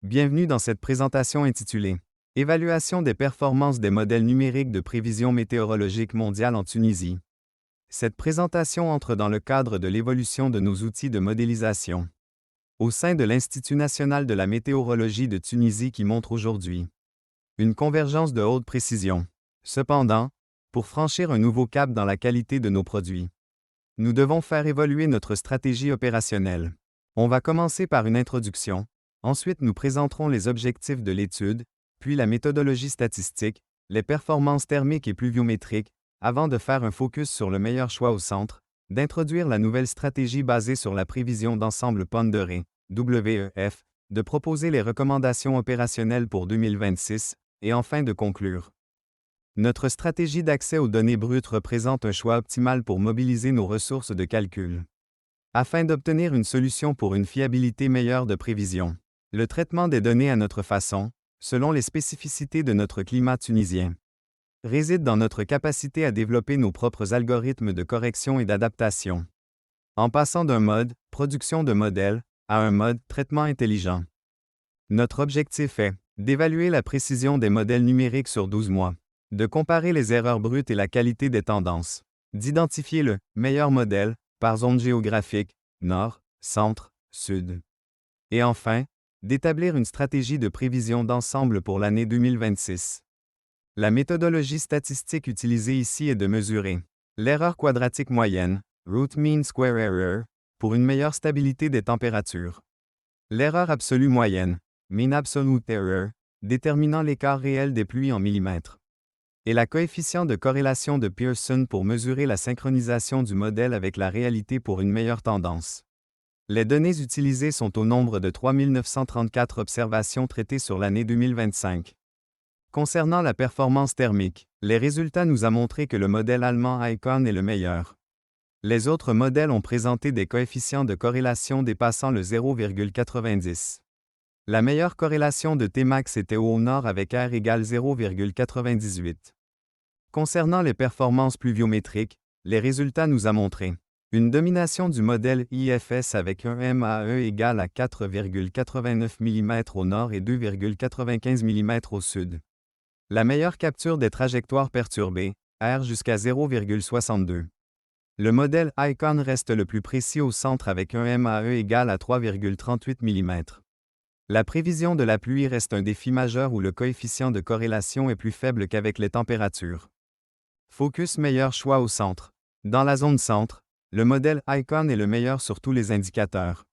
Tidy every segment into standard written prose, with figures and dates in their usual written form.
Bienvenue dans cette présentation intitulée « Évaluation des performances des modèles numériques de prévision météorologique mondiale en Tunisie ». Cette présentation entre dans le cadre de l'évolution de nos outils de modélisation au sein de l'Institut national de la météorologie de Tunisie qui montre aujourd'hui une convergence de haute précision. Cependant, pour franchir un nouveau cap dans la qualité de nos produits, nous devons faire évoluer notre stratégie opérationnelle. On va commencer par une introduction. Ensuite, nous présenterons les objectifs de l'étude, puis la méthodologie statistique, les performances thermiques et pluviométriques, avant de faire un focus sur le meilleur choix au centre, d'introduire la nouvelle stratégie basée sur la prévision d'ensemble pondérée, WEF, de proposer les recommandations opérationnelles pour 2026, et enfin de conclure. Notre stratégie d'accès aux données brutes représente un choix optimal pour mobiliser nos ressources de calcul, afin d'obtenir une solution pour une fiabilité meilleure de prévision. Le traitement des données à notre façon, selon les spécificités de notre climat tunisien, réside dans notre capacité à développer nos propres algorithmes de correction et d'adaptation, en passant d'un mode, production de modèles, à un mode, traitement intelligent. Notre objectif est d'évaluer la précision des modèles numériques sur 12 mois, de comparer les erreurs brutes et la qualité des tendances, d'identifier le meilleur modèle par zone géographique, nord, centre, sud. Et enfin, d'établir une stratégie de prévision d'ensemble pour l'année 2026. La méthodologie statistique utilisée ici est de mesurer l'erreur quadratique moyenne, root mean square error, pour une meilleure stabilité des températures. L'erreur absolue moyenne, mean absolute error, déterminant l'écart réel des pluies en millimètres. Et la coefficient de corrélation de Pearson pour mesurer la synchronisation du modèle avec la réalité pour une meilleure tendance. Les données utilisées sont au nombre de 3934 observations traitées sur l'année 2025. Concernant la performance thermique, les résultats nous ont montré que le modèle allemand ICON est le meilleur. Les autres modèles ont présenté des coefficients de corrélation dépassant le 0,90. La meilleure corrélation de Tmax était au nord avec R égale 0,98. Concernant les performances pluviométriques, les résultats nous ont montré une domination du modèle IFS avec un MAE égal à 4,89 mm au nord et 2,95 mm au sud. La meilleure capture des trajectoires perturbées, R jusqu'à 0,62. Le modèle ICON reste le plus précis au centre avec un MAE égal à 3,38 mm. La prévision de la pluie reste un défi majeur où le coefficient de corrélation est plus faible qu'avec les températures. Focus meilleur choix au centre. Dans la zone centre, le modèle ICON est le meilleur sur tous les indicateurs.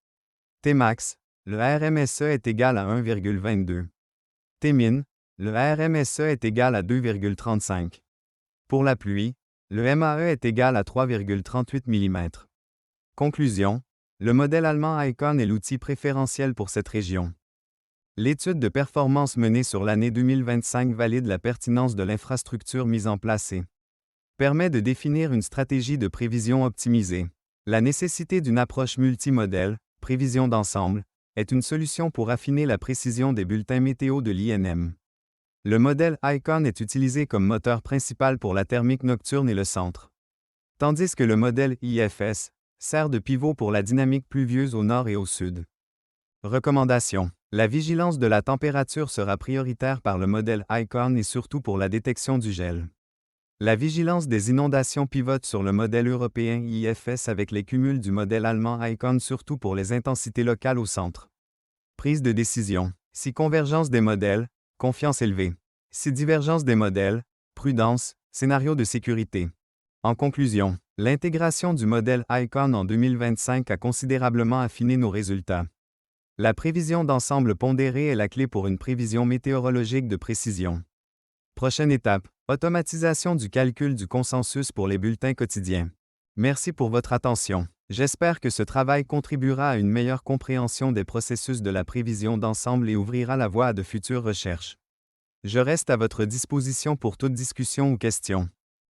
Tmax, le RMSE est égal à 1,22. Tmin, le RMSE est égal à 2,35. Pour la pluie, le MAE est égal à 3,38 mm. Conclusion, le modèle allemand ICON est l'outil préférentiel pour cette région. L'étude de performance menée sur l'année 2025 valide la pertinence de l'infrastructure mise en place et permet de définir une stratégie de prévision optimisée. La nécessité d'une approche multimodèle, prévision d'ensemble, est une solution pour affiner la précision des bulletins météo de l'INM. Le modèle ICON est utilisé comme moteur principal pour la thermique nocturne et le centre, tandis que le modèle IFS sert de pivot pour la dynamique pluvieuse au nord et au sud. Recommandation. La vigilance de la température sera prioritaire par le modèle ICON et surtout pour la détection du gel. La vigilance des inondations pivote sur le modèle européen IFS avec les cumuls du modèle allemand ICON surtout pour les intensités locales au centre. Prise de décision. Si convergence des modèles, confiance élevée. Si divergence des modèles, prudence, scénario de sécurité. En conclusion, l'intégration du modèle ICON en 2025 a considérablement affiné nos résultats. La prévision d'ensemble pondérée est la clé pour une prévision météorologique de précision. Prochaine étape, automatisation du calcul du consensus pour les bulletins quotidiens. Merci pour votre attention. J'espère que ce travail contribuera à une meilleure compréhension des processus de la prévision d'ensemble et ouvrira la voie à de futures recherches. Je reste à votre disposition pour toute discussion ou question.